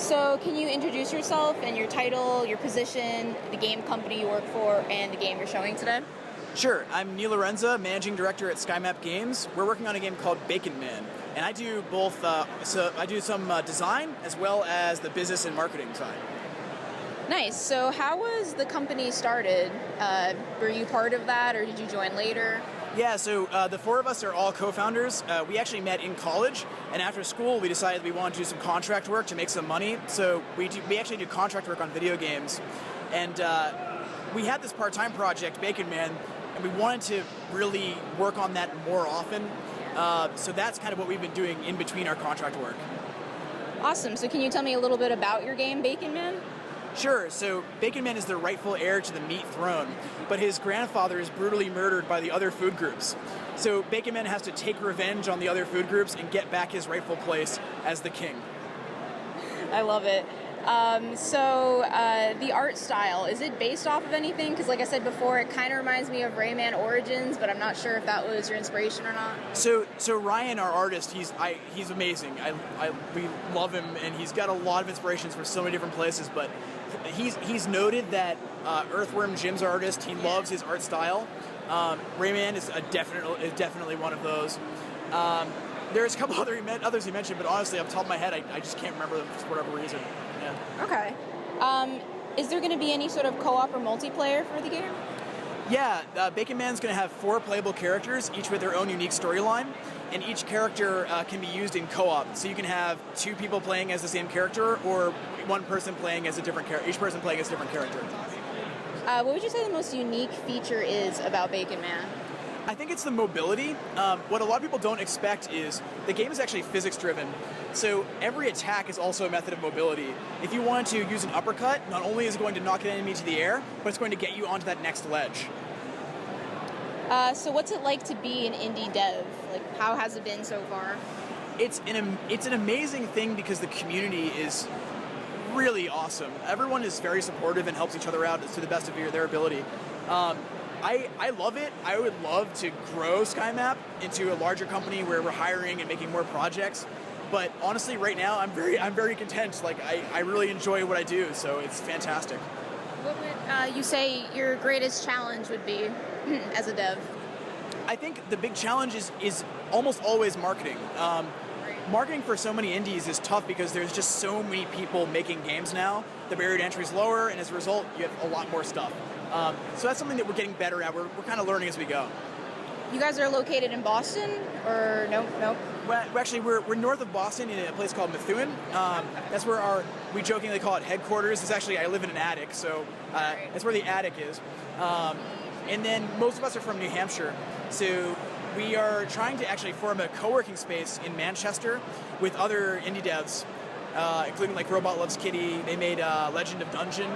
So can you introduce yourself and your title, your position, the game company you work for, and the game you're showing today? Sure, I'm Neal Laurenza, Managing Director at Skymap Games. We're working on a game called Bacon Man, and I do both, I do some design as well as the business and marketing side. Nice. So how was the company started? Were you part of that, or did you join later? Yeah, so the four of us are all co-founders. We actually met in college, and after school we decided we wanted to do some contract work to make some money. So we actually do contract work on video games, and we had this part-time project, Bacon Man, and we wanted to really work on that more often. So that's kind of what we've been doing in between our contract work. Awesome. So can you tell me a little bit about your game, Bacon Man? Sure, so Bacon Man is the rightful heir to the meat throne, but his grandfather is brutally murdered by the other food groups. So Bacon Man has to take revenge on the other food groups and get back his rightful place as the king. I love it. The art style, is it based off of anything? Because like I said before, it kind of reminds me of Rayman Origins, but I'm not sure if that was your inspiration or not. So Ryan, our artist, he's amazing. We love him, and he's got a lot of inspirations from so many different places, but he's noted that Earthworm Jim's artist, he loves his art style. Rayman is definitely one of those. There's a couple others he mentioned, but honestly, off the top of my head, I just can't remember them for whatever reason. Yeah. Okay. Is there going to be any sort of co-op or multiplayer for the game? Yeah, Bacon Man's going to have 4 playable characters, each with their own unique storyline, and each character can be used in co-op. So you can have 2 people playing as the same character, or one person playing as a different character. Each person playing as a different character. What would you say the most unique feature is about Bacon Man? I think it's the mobility. What a lot of people don't expect is the game is actually physics-driven. So every attack is also a method of mobility. If you wanted to use an uppercut, not only is it going to knock an enemy to the air, but it's going to get you onto that next ledge. So what's it like to be an indie dev? Like, how has it been so far? It's an amazing thing because the community is really awesome. Everyone is very supportive and helps each other out to the best of their ability. I love it. I would love to grow Skymap into a larger company where we're hiring and making more projects. But honestly, right now, I'm very content. Like I really enjoy what I do, so it's fantastic. What would you say your greatest challenge would be as a dev? I think the big challenge is almost always marketing. Marketing for so many indies is tough because there's just so many people making games now. The barrier to entry is lower, and as a result, you have a lot more stuff. So that's something that we're getting better at. We're kind of learning as we go. You guys are located in Boston, or no? Well, actually, we're north of Boston in a place called Methuen. That's where we jokingly call it headquarters. It's actually, I live in an attic, so that's where the attic is. And then most of us are from New Hampshire, so we are trying to actually form a co-working space in Manchester with other indie devs, including like Robot Loves Kitty. They made Legend of Dungeon,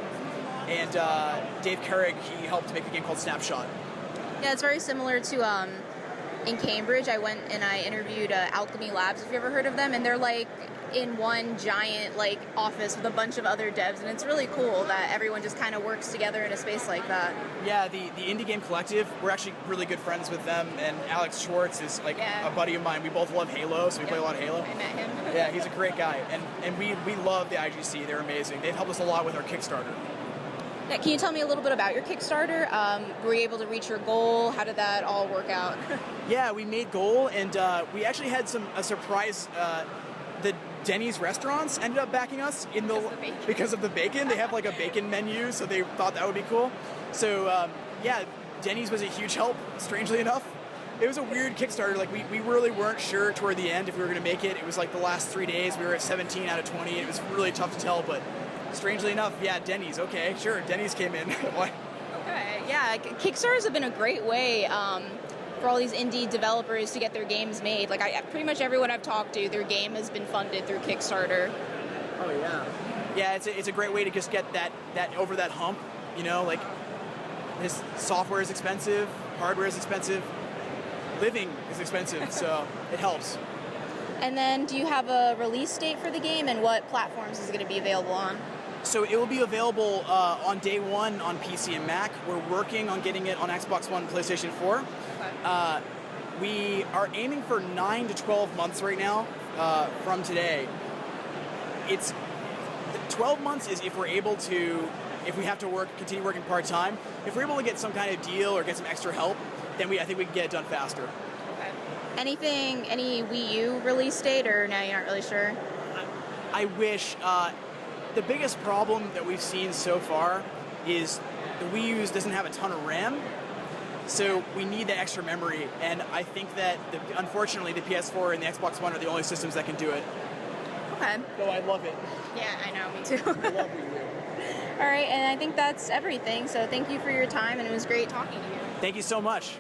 and Dave Carrig, he helped make a game called Snapshot. Yeah, it's very similar to in Cambridge. I went and I interviewed Alchemy Labs, if you ever heard of them, and they're like in one giant like office with a bunch of other devs, and it's really cool that everyone just kind of works together in a space like that. Yeah, the Indie Game Collective, we're actually really good friends with them, and Alex Schwartz is like a buddy of mine. We both love Halo, so we play a lot of Halo. I met him. Yeah, he's a great guy, and we love the IGC. They're amazing. They've helped us a lot with our Kickstarter. Yeah, can you tell me a little bit about your Kickstarter? Were you able to reach your goal? How did that all work out? Yeah, we made goal, and we actually had a surprise. The Denny's restaurants ended up backing us because of the bacon. They have like a bacon menu, so they thought that would be cool. So yeah, Denny's was a huge help. Strangely enough, it was a weird Kickstarter. Like we really weren't sure toward the end if we were going to make it. It was like the last 3 days. We were at 17 out of 20. And it was really tough to tell, but strangely enough, yeah, Denny's. Okay, sure, Denny's came in. Okay, yeah, Kickstarters have been a great way for all these indie developers to get their games made. Like pretty much everyone I've talked to, their game has been funded through Kickstarter. Oh yeah, yeah. It's a great way to just get that over that hump. You know, like this software is expensive, hardware is expensive, living is expensive, so it helps. And then, do you have a release date for the game, and what platforms is it going to be available on? So it will be available on day one on PC and Mac. We're working on getting it on Xbox One and PlayStation 4. Okay. We are aiming for 9 to 12 months right now from today. 12 months is if we're able to, if we have to continue working part-time, if we're able to get some kind of deal or get some extra help, then I think we can get it done faster. Okay. Any Wii U release date, or no, you're not really sure? I wish. The biggest problem that we've seen so far is the Wii U doesn't have a ton of RAM, so we need that extra memory, and I think that, unfortunately, the PS4 and the Xbox One are the only systems that can do it. Okay. Though I love it. Yeah, I know, me too. I love Wii U. All right, and I think that's everything, so thank you for your time, and it was great talking to you. Thank you so much.